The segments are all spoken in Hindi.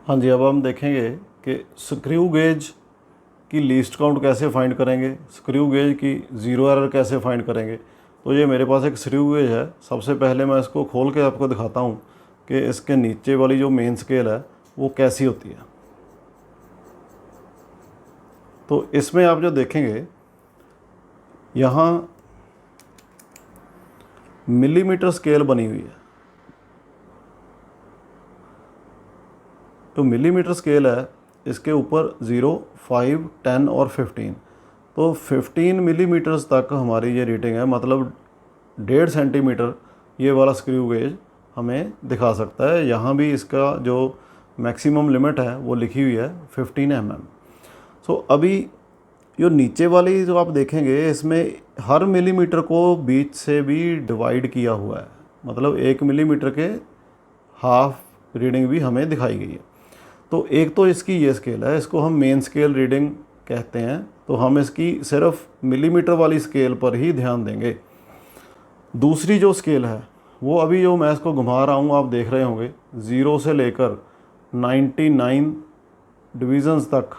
हाँ जी, अब हम देखेंगे कि स्क्रू गेज की लीस्ट काउंट कैसे फाइंड करेंगे, स्क्रू गेज की ज़ीरो एरर कैसे फाइंड करेंगे। तो ये मेरे पास एक स्क्रू गेज है। सबसे पहले मैं इसको खोल के आपको दिखाता हूँ कि इसके नीचे वाली जो मेन स्केल है वो कैसी होती है। तो इसमें आप जो देखेंगे यहाँ मिलीमीटर स्केल बनी हुई है। तो मिलीमीटर स्केल है, इसके ऊपर 0, 5, 10 और 15। तो 15 मिलीमीटर्स तक हमारी ये रीडिंग है, मतलब 1.5 सेंटीमीटर ये वाला स्क्रू गेज हमें दिखा सकता है। यहाँ भी इसका जो मैक्सिमम लिमिट है वो लिखी हुई है 15 mm। सो अभी जो नीचे वाली जो आप देखेंगे इसमें हर मिलीमीटर को बीच से भी डिवाइड किया हुआ है, मतलब 1 मिलीमीटर के हाफ रीडिंग भी हमें दिखाई गई है। तो एक तो इसकी ये स्केल है, इसको हम मेन स्केल रीडिंग कहते हैं। तो हम इसकी सिर्फ मिलीमीटर वाली स्केल पर ही ध्यान देंगे। दूसरी जो स्केल है वो अभी जो मैं इसको घुमा रहा हूँ आप देख रहे होंगे, 0 से लेकर 99 डिवीज़न्स तक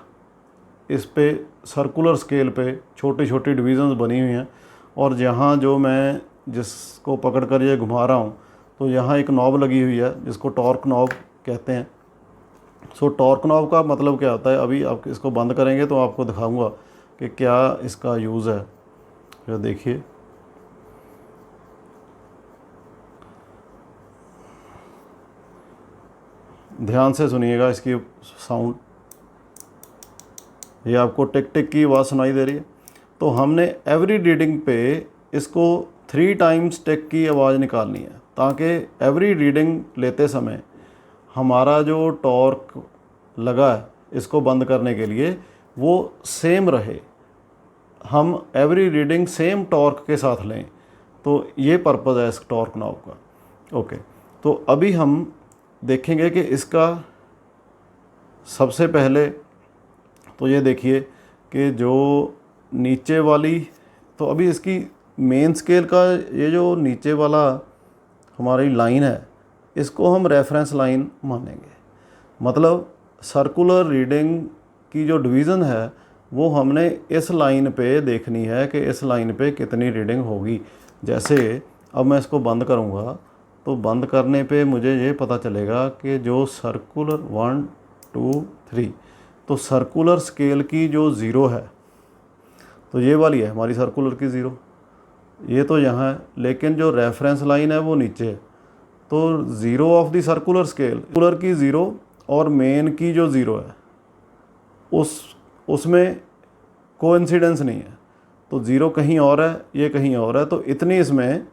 इस पे सर्कुलर स्केल पे छोटी छोटी डिवीज़न्स बनी हुई हैं। और जहाँ जो मैं जिसको पकड़ कर ये घुमा रहा हूँ तो यहाँ एक नॉब लगी हुई है जिसको टॉर्क नॉब कहते हैं। सो टॉर्क नॉब का मतलब क्या होता है, अभी आप इसको बंद करेंगे तो आपको दिखाऊंगा कि क्या इसका यूज़ है। जो देखिए ध्यान से सुनिएगा इसकी साउंड, ये आपको टिक टिक की आवाज़ सुनाई दे रही है। तो हमने एवरी रीडिंग पे इसको 3 टाइम्स टिक की आवाज़ निकालनी है ताकि एवरी रीडिंग लेते समय हमारा जो टॉर्क लगा है इसको बंद करने के लिए वो सेम रहे, हम एवरी रीडिंग सेम टॉर्क के साथ लें। तो ये पर्पज़ है इस टॉर्क नॉब का। ओके, तो अभी हम देखेंगे कि इसका सबसे पहले तो ये देखिए कि जो नीचे वाली, तो अभी इसकी मेन स्केल का ये जो नीचे वाला हमारी लाइन है इसको हम रेफरेंस लाइन मानेंगे। मतलब सर्कुलर रीडिंग की जो डिवीज़न है वो हमने इस लाइन पे देखनी है कि इस लाइन पे कितनी रीडिंग होगी। जैसे अब मैं इसको बंद करूँगा तो बंद करने पे मुझे ये पता चलेगा कि जो सर्कुलर 1, 2, 3, तो सर्कुलर स्केल की जो ज़ीरो है तो ये वाली है हमारी सर्कुलर की ज़ीरो, ये तो यहाँ है, लेकिन जो रेफरेंस लाइन है वो नीचे है। तो zero of the circular scale, circular की ज़ीरो और मेन की जो ज़ीरो है उसमें कोइंसिडेंस नहीं है। तो ज़ीरो कहीं और है, ये कहीं और है, तो इतनी इसमें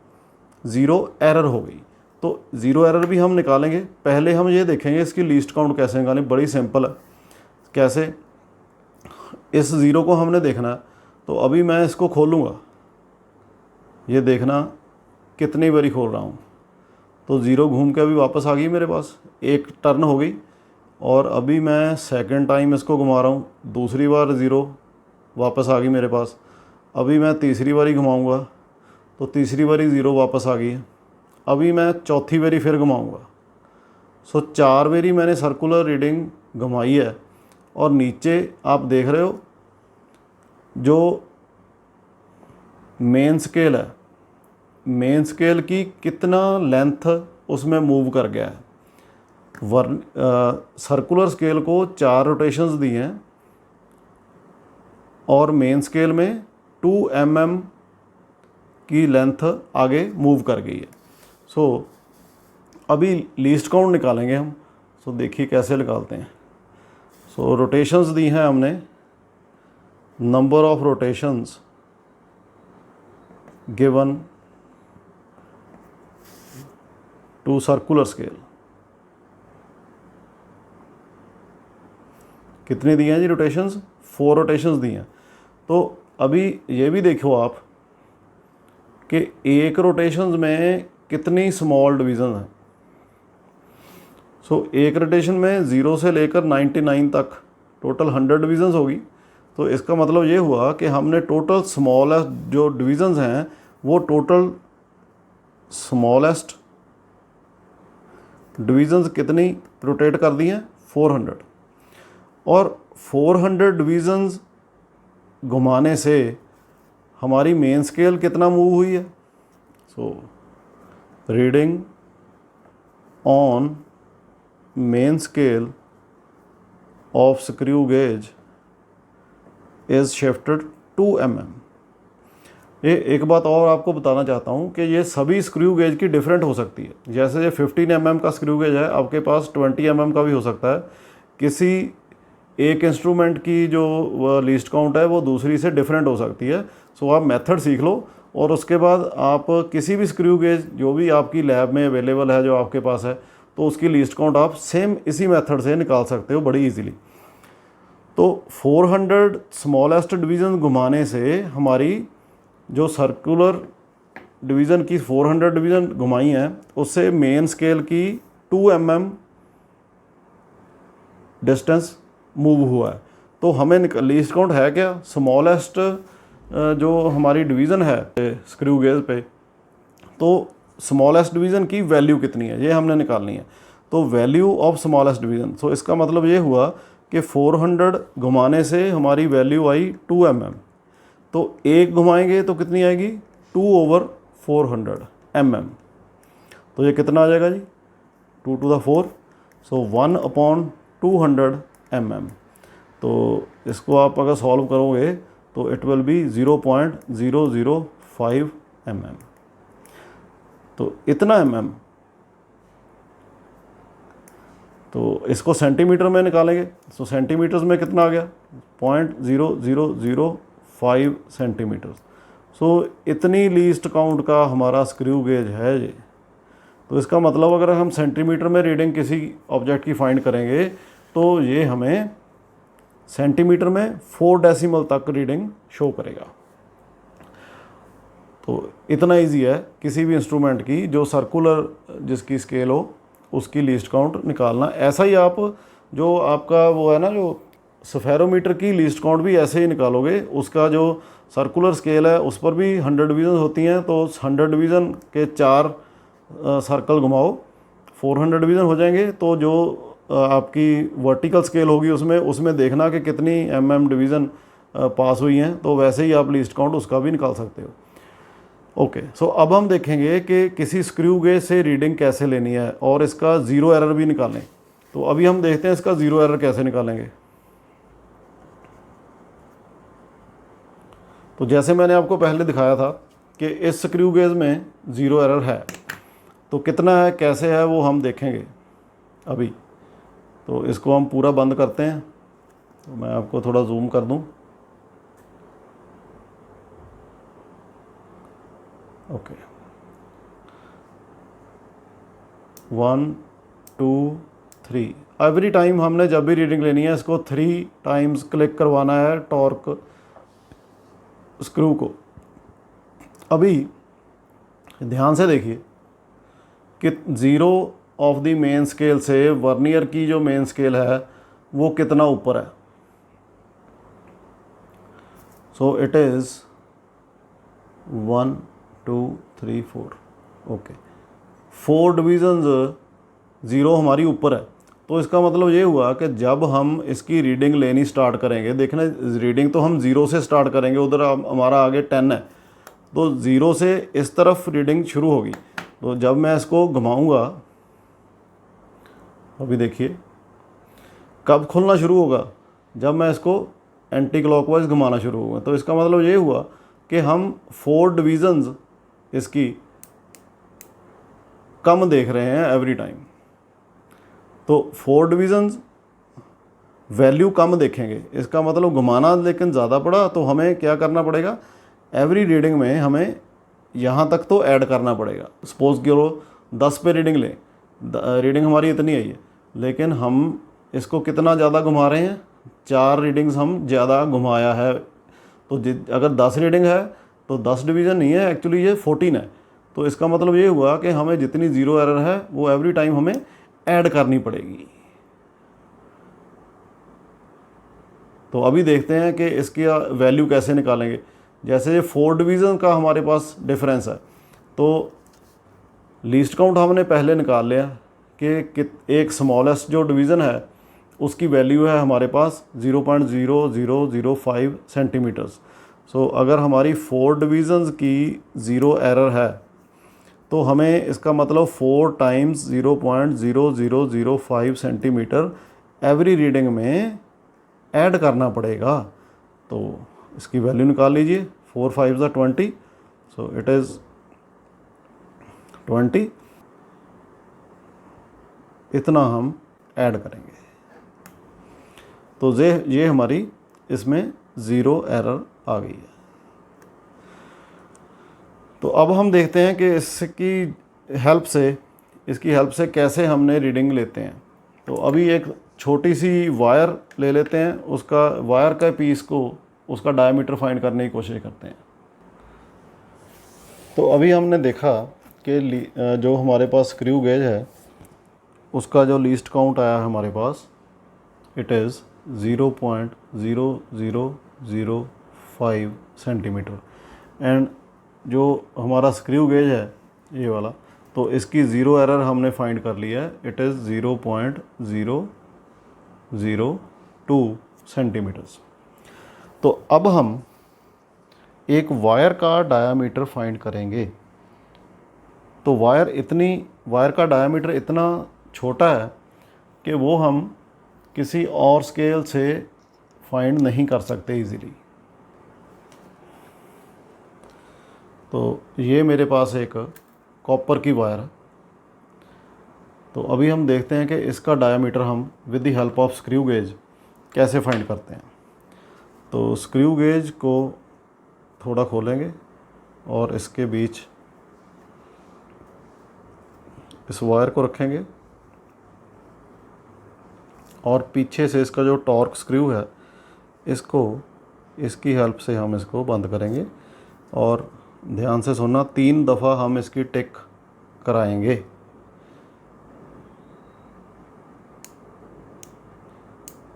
ज़ीरो एरर हो गई। तो ज़ीरो एरर भी हम निकालेंगे। पहले हम ये देखेंगे इसकी लीस्ट काउंट कैसे निकालें, बड़ी सिंपल है। कैसे, इस ज़ीरो को हमने देखना है। तो अभी मैं इसको खोलूँगा, ये देखना कितनी बारी खोल रहा हूँ। तो ज़ीरो घूम के अभी वापस आ गई मेरे पास, एक टर्न हो गई। और अभी मैं सेकंड टाइम इसको घुमा रहा हूँ, दूसरी बार ज़ीरो वापस आ गई मेरे पास। अभी मैं तीसरी बारी घुमाऊँगा तो तीसरी बारी ज़ीरो वापस आ गई है। अभी मैं चौथी बारी फिर घुमाऊँगा। सो 4 बारी मैंने सर्कुलर रीडिंग घुमाई है। और नीचे आप देख रहे हो जो मेन स्केल है, मेन स्केल की कितना लेंथ उसमें मूव कर गया है। सर्कुलर स्केल को 4 रोटेशंस दी हैं और मेन स्केल में 2 mm की लेंथ आगे मूव कर गई है। सो अभी लीस्ट काउंट निकालेंगे हम। सो देखिए कैसे निकालते हैं। सो रोटेशंस दी हैं हमने, number of rotations given to circular scale, कितनी दी हैं जी रोटेशंस, 4 रोटेशंस दी हैं। तो अभी ये भी देखो आप कि एक रोटेशंस में कितनी स्मॉल डिवीज़न है। सो एक रोटेशन में 0 से लेकर 99 तक टोटल 100 डिवीज़न्स होगी। तो इसका मतलब ये हुआ कि हमने टोटल स्मॉलेस्ट जो डिवीज़न्स हैं वो टोटल स्मॉलेस्ट डिवीज़न्स कितनी रोटेट कर दी हैं, 400, और 400 डिवीज़न्स घुमाने से हमारी मेन स्केल कितना मूव हुई है। So reading on main scale of screw gauge is shifted 2 mm। ये एक बात और आपको बताना चाहता हूँ कि ये सभी स्क्रू गेज की डिफरेंट हो सकती है। जैसे ये 15 mm का स्क्रू गेज है, आपके पास 20 mm का भी हो सकता है। किसी एक इंस्ट्रूमेंट की जो लीस्ट काउंट है वो दूसरी से डिफरेंट हो सकती है। सो आप मेथड सीख लो और उसके बाद आप किसी भी स्क्रू गेज जो भी आपकी लैब में अवेलेबल है, जो आपके पास है, तो उसकी लीस्ट काउंट आप सेम इसी मेथड से निकाल सकते हो बड़ी इजीली। तो 400 स्मॉलेस्ट डिवीज़न घुमाने से हमारी जो सर्कुलर डिवीज़न की 400 डिवीज़न घुमाई हैं उससे मेन स्केल की 2 mm डिस्टेंस मूव हुआ है। तो हमें लीस्ट काउंट है क्या, स्मॉलेस्ट जो हमारी डिवीज़न है स्क्रू गेज पे, तो स्मॉलेस्ट डिवीज़न की वैल्यू कितनी है ये हमने निकालनी है। तो वैल्यू ऑफ स्मॉलेस्ट डिवीज़न, सो इसका मतलब ये हुआ कि 400 घुमाने से हमारी वैल्यू आई 2 mm। तो एक घुमाएंगे तो कितनी आएगी, 2/400 mm। तो ये कितना आ जाएगा जी, 2 to the 4, सो 1/200 mm। तो इसको आप अगर सॉल्व करोगे तो इट विल बी 0.005 mm। तो इतना mm, तो इसको सेंटीमीटर में निकालेंगे। तो सेंटीमीटर्स में कितना आ गया, 0.0005 सेंटीमीटर। सो इतनी लीस्ट काउंट का हमारा स्क्रू गेज है ये। तो इसका मतलब अगर हम सेंटीमीटर में रीडिंग किसी ऑब्जेक्ट की फाइंड करेंगे तो ये हमें सेंटीमीटर में 4 डेसिमल तक रीडिंग शो करेगा। तो इतना इजी है किसी भी इंस्ट्रूमेंट की जो सर्कुलर जिसकी स्केल हो उसकी लीस्ट काउंट निकालना। ऐसा ही आप जो आपका वो है ना, जो स्फेरोमीटर की लीस्ट काउंट भी ऐसे ही निकालोगे। उसका जो सर्कुलर स्केल है उस पर भी 100 डिवीज़न होती हैं, तो 100 डिवीज़न के 4 सर्कल घुमाओ, 400 डिवीज़न हो जाएंगे। तो जो आपकी वर्टिकल स्केल होगी उसमें देखना कि कितनी mm डिवीज़न पास हुई हैं, तो वैसे ही आप लीस्ट काउंट उसका भी निकाल सकते हो। ओके, सो अब हम देखेंगे कि किसी स्क्रू गेज से रीडिंग कैसे लेनी है और इसका ज़ीरो एरर भी निकालें। तो अभी हम देखते हैं इसका ज़ीरो एरर कैसे निकालेंगे। तो जैसे मैंने आपको पहले दिखाया था कि इस स्क्रू गेज में ज़ीरो एरर है, तो कितना है कैसे है वो हम देखेंगे अभी। तो इसको हम पूरा बंद करते हैं। तो मैं आपको थोड़ा जूम कर दूं। ओके, 1 2 3। एवरी टाइम हमने जब भी रीडिंग लेनी है इसको 3 टाइम्स क्लिक करवाना है टॉर्क स्क्रू को। अभी ध्यान से देखिए कि 0 ऑफ द मेन स्केल से वर्नियर की जो मेन स्केल है वो कितना ऊपर है। So it is 1 2 3 4। Okay, 4 divisions 0 हमारी ऊपर है। तो इसका मतलब ये हुआ कि जब हम इसकी रीडिंग लेनी स्टार्ट करेंगे, देखना रीडिंग तो हम 0 से स्टार्ट करेंगे, उधर हमारा आगे 10 है, तो 0 से इस तरफ रीडिंग शुरू होगी। तो जब मैं इसको घुमाऊंगा, अभी देखिए कब खुलना शुरू होगा, जब मैं इसको एंटी क्लॉकवाइज घुमाना शुरू होगा। तो इसका मतलब ये हुआ कि हम 4 डिवीज़न्स इसकी कम देख रहे हैं एवरी टाइम। तो 4 डिवीज़न्स वैल्यू कम देखेंगे, इसका मतलब घुमाना लेकिन ज़्यादा पड़ा। तो हमें क्या करना पड़ेगा, एवरी रीडिंग में हमें यहाँ तक तो ऐड करना पड़ेगा। सपोज करो 10 पे रीडिंग लें, रीडिंग हमारी इतनी आई है, लेकिन हम इसको कितना ज़्यादा घुमा रहे हैं, 4 रीडिंग्स हम ज़्यादा घुमाया है। तो अगर 10 रीडिंग है तो 10 डिवीज़न नहीं है, एक्चुअली ये 14 है। तो इसका मतलब ये हुआ कि हमें जितनी ज़ीरो एरर है वो एवरी टाइम हमें ऐड करनी पड़ेगी। तो अभी देखते हैं कि इसकी वैल्यू कैसे निकालेंगे। जैसे 4 डिवीज़न का हमारे पास डिफरेंस है, तो लीस्ट काउंट हमने पहले निकाल लिया कि एक स्मॉलेस्ट जो डिवीज़न है उसकी वैल्यू है हमारे पास 0.0005 सेंटीमीटर्स। सो अगर हमारी 4 डिवीज़न्स की ज़ीरो एरर है तो हमें इसका मतलब 4 टाइम्स 0.0005 सेंटीमीटर एवरी रीडिंग में ऐड करना पड़ेगा। तो इसकी वैल्यू निकाल लीजिए, 4 5 ज़ा 20, सो इट इज़ 20, इतना हम ऐड करेंगे। तो ये हमारी इसमें ज़ीरो एरर आ गई है। तो अब हम देखते हैं कि इसकी हेल्प से कैसे हमने रीडिंग लेते हैं। तो अभी एक छोटी सी वायर ले लेते हैं, उसका वायर का पीस को उसका डायमीटर फाइंड करने की कोशिश करते हैं। तो अभी हमने देखा कि जो हमारे पास स्क्रू गेज है उसका जो लीस्ट काउंट आया हमारे पास, इट इज़ 0.0005 सेंटीमीटर। एंड जो हमारा स्क्रू गेज है ये वाला, तो इसकी ज़ीरो एरर हमने फाइंड कर लिया है, इट इज़ 0.002 सेंटीमीटर्स। तो अब हम एक वायर का डायामीटर फाइंड करेंगे। तो वायर का डायामीटर इतना छोटा है कि वो हम किसी और स्केल से फाइंड नहीं कर सकते इजीली। तो ये मेरे पास एक कॉपर की वायर है। तो अभी हम देखते हैं कि इसका डायामीटर हम with the help of screw gauge कैसे फाइंड करते हैं। तो स्क्रू गेज को थोड़ा खोलेंगे और इसके बीच इस वायर को रखेंगे और पीछे से इसका जो टॉर्क स्क्रू है इसकी हेल्प से हम इसको बंद करेंगे। और ध्यान से सुनना, 3 दफ़ा हम इसकी टिक कराएंगे।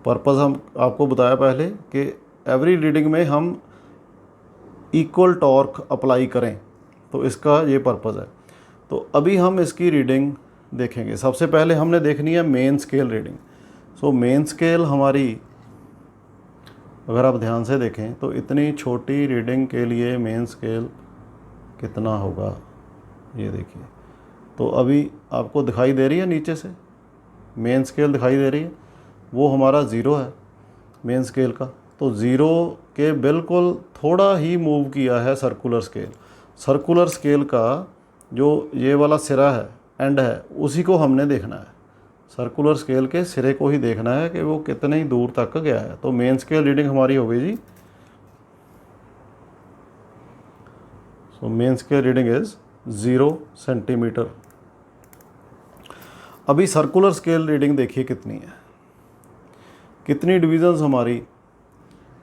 पर्पज़ हम आपको बताया पहले कि एवरी रीडिंग में हम इक्वल टॉर्क अप्लाई करें, तो इसका ये पर्पज़ है। तो अभी हम इसकी रीडिंग देखेंगे। सबसे पहले हमने देखनी है मेन स्केल रीडिंग। सो मेन स्केल हमारी, अगर आप ध्यान से देखें तो इतनी छोटी रीडिंग के लिए मेन स्केल कितना होगा, ये देखिए। तो अभी आपको दिखाई दे रही है नीचे से मेन स्केल दिखाई दे रही है, वो हमारा ज़ीरो है मेन स्केल का। तो ज़ीरो के बिल्कुल थोड़ा ही मूव किया है सर्कुलर स्केल। सर्कुलर स्केल का जो ये वाला सिरा है, एंड है, उसी को हमने देखना है। सर्कुलर स्केल के सिरे को ही देखना है कि वो कितने ही दूर तक गया है। तो मेन स्केल रीडिंग हमारी हो गई जी। So main scale reading is 0 centimetre. अभी सर्कुलर स्केल रीडिंग देखिए कितनी है, कितनी डिविजन्स हमारी,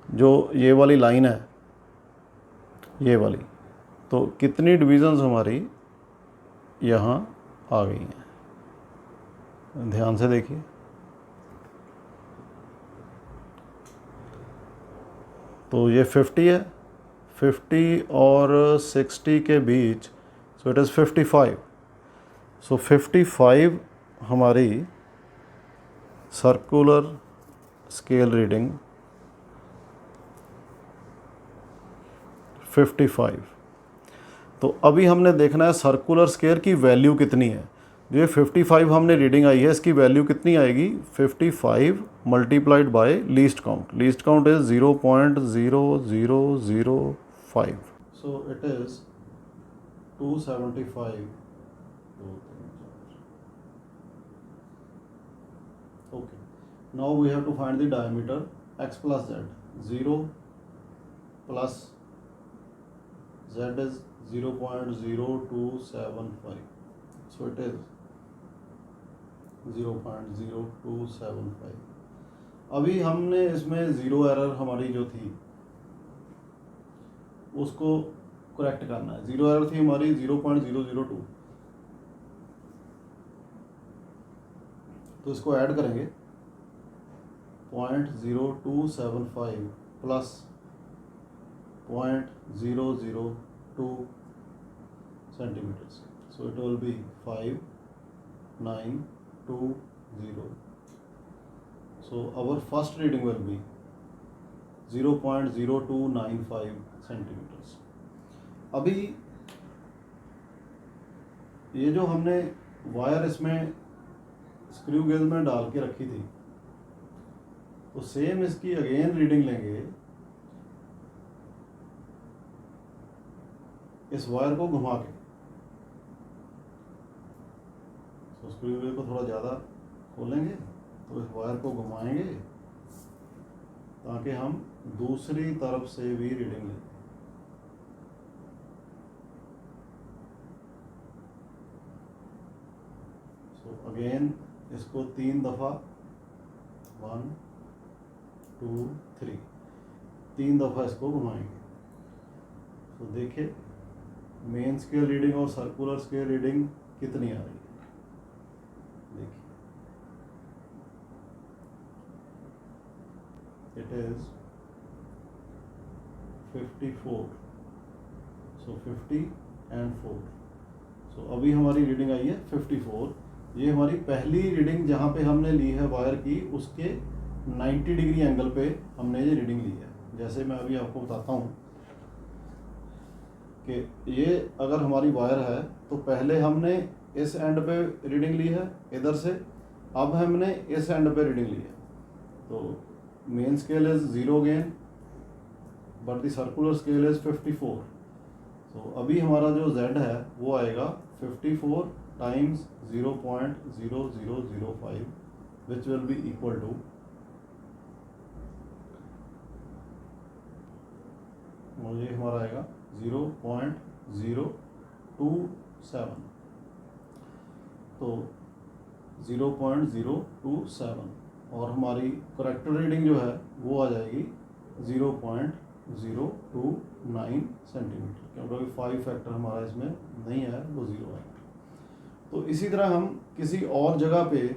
जो ये वाली लाइन है ये वाली, तो कितनी डिविजन्स हमारी यहाँ आ गई हैं। ध्यान से देखिए। तो ये 50 है, 50 और 60 के बीच, सो इट इज़ 55। सो 55 हमारी सर्कुलर स्केल रीडिंग 55। तो अभी हमने देखना है सर्कुलर स्केल की वैल्यू कितनी है। जो ये 55 हमने रीडिंग आई है, इसकी वैल्यू कितनी आएगी, 55 multiplied by least count. Least count is 0.0005, so it is 275। Okay, now we have to find the diameter x plus z। 0 plus z is 0.0275, so it is 0.0275। अभी हमने इसमें ज़ीरो एरर हमारी जो थी उसको करेक्ट करना है। ज़ीरो एरर थी हमारी 0.002, तो इसको ऐड करेंगे 0.0275 plus 0.002 centimeters, so it will be 5920। So our first reading will be 0.0295 centimetres. अभी ये जो हमने वायर इसमें स्क्रू गेज में डाल के रखी थी, तो सेम इसकी अगेन रीडिंग लेंगे। इस वायर को घुमा के, तो स्क्रू गेज को थोड़ा ज़्यादा खोलेंगे, तो इस वायर को घुमाएंगे ताकि हम दूसरी तरफ से भी रीडिंग लें। सो अगेन इसको 3 दफ़ा 1 2 3 3 दफ़ा इसको घुमाएंगे। तो देखिए मेन स्केल रीडिंग और सर्कुलर स्केल रीडिंग कितनी आ रही है। देखिए इट इज 54, सो 50 and 4। सो अभी हमारी रीडिंग आई है 54। ये हमारी पहली रीडिंग जहाँ पे हमने ली है वायर की, उसके 90 डिग्री एंगल पे हमने ये रीडिंग ली है। जैसे मैं अभी आपको बताता हूँ कि ये अगर हमारी वायर है तो पहले हमने इस एंड पे रीडिंग ली है इधर से, अब हमने इस एंड पे रीडिंग ली है। तो main scale is 0 again, but the circular scale is 54। तो अभी हमारा जो Z है वो आएगा 54 times 0.0005 which will be equal to, और ये हमारा आएगा 0.027। तो 0.027 और हमारी करेक्ट रीडिंग जो है वो आ जाएगी 0.029 सेंटीमीटर, क्योंकि 5 फैक्टर हमारा इसमें नहीं है, वो 0 है। तो इसी तरह हम किसी और जगह पे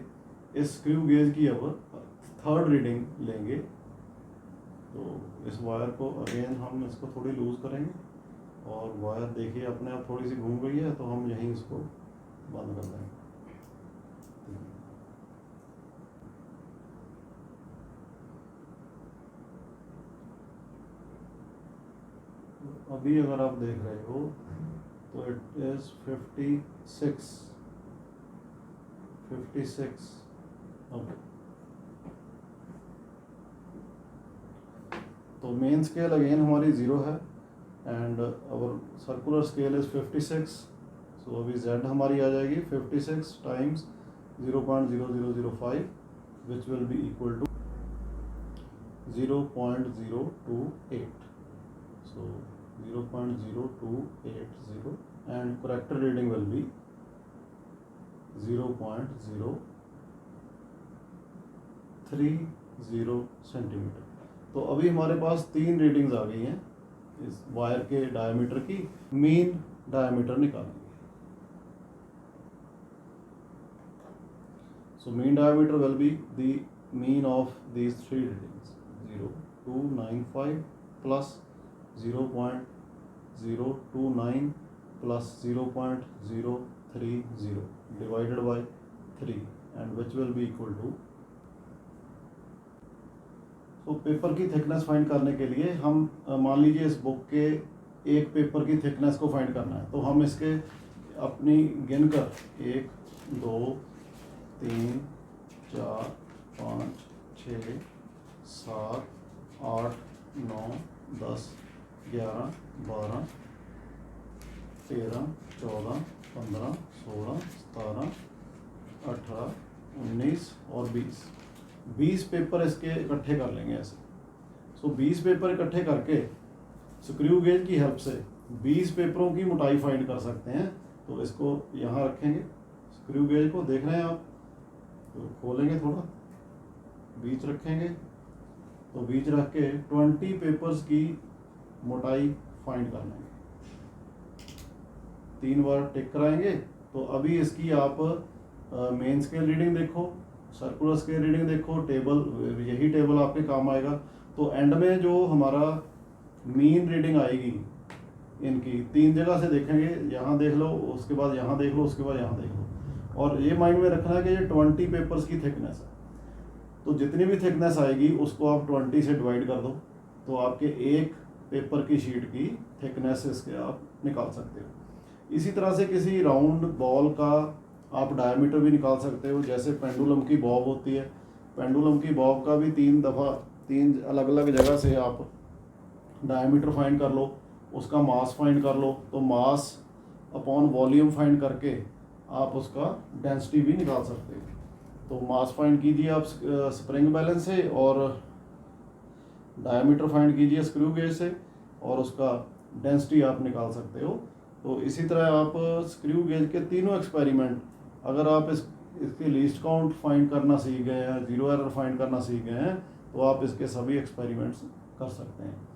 इस स्क्रू गेज की अब थर्ड रीडिंग लेंगे। तो इस वायर को अगेन हम इसको थोड़ी लूज़ करेंगे, और वायर देखिए अपने आप थोड़ी सी घूम गई है, तो हम यहीं इसको बंद कर देंगे। अभी अगर आप देख रहे हो तो इट इज 56। ओके, तो मेन स्केल अगेन हमारी 0 है and our circular scale is 56। So अभी Z हमारी आ जाएगी 56 times 0.0005 which will be equal to 0.028। So 0.0280 and correct reading will be 0.030 centimetre. तो अभी हमारे पास 3 रीडिंग्स आ गई हैं इस वायर के डायमीटर की। मीन डायमीटर निकालेंगे। So mean diameter will be the mean of these 3 readings, 0295 plus 0.029 plus 0.030 divided by 3 and which will be equal to। तो पेपर की थिकनेस फाइंड करने के लिए हम मान लीजिए इस बुक के एक पेपर की थिकनेस को फाइंड करना है, तो हम इसके अपनी गिन कर 1 2 3 4 5 6 7 8 9 10 11 12 13 14 15 16 17 18 19 और 20 पेपर इसके इकट्ठे कर लेंगे ऐसे। सो 20 पेपर इकट्ठे करके स्क्रू गेज की हेल्प से 20 पेपरों की मोटाई फाइंड कर सकते हैं। तो इसको यहाँ रखेंगे, स्क्रू गेज को देख रहे हैं आप, तो खोलेंगे थोड़ा, बीच रखेंगे, तो बीच रख के 20 पेपर्स की मोटाई फाइंड कर लेंगे। 3 बार टिक कराएंगे। तो अभी इसकी आप मेन स्केल रीडिंग देखो, सर्कुलर स्केल रीडिंग देखो, टेबल, यही टेबल आपके काम आएगा। तो एंड में जो हमारा मीन रीडिंग आएगी इनकी 3 जगह से देखेंगे, यहाँ देख लो, उसके बाद यहाँ देख लो, उसके बाद यहाँ देख लो। और ये माइंड में रखना है कि ये 20 पेपर्स की थिकनेस है। तो जितनी भी थिकनेस आएगी उसको आप 20 से डिवाइड कर दो, तो आपके एक पेपर की शीट की थिकनेस इसके आप निकाल सकते हो। इसी तरह से किसी राउंड बॉल का आप डायमीटर भी निकाल सकते हो। जैसे पेंडुलम की बॉब होती है, पेंडुलम की बॉब का भी 3 अलग अलग जगह से आप डायमीटर फाइंड कर लो, उसका मास फाइंड कर लो, तो मास अपॉन वॉल्यूम फाइंड करके आप उसका डेंसिटी भी निकाल सकते हो। तो मास फाइंड कीजिए आप स्प्रिंग बैलेंस से, और डायमीटर फाइंड कीजिए स्क्रू गेज से, और उसका डेंसिटी आप निकाल सकते हो। तो इसी तरह आप स्क्रू गेज के तीनों एक्सपेरिमेंट, अगर आप इसके लीस्ट काउंट फाइंड करना सीख गए हैं, जीरो एरर फाइंड करना सीख गए हैं, तो आप इसके सभी एक्सपेरिमेंट्स कर सकते हैं।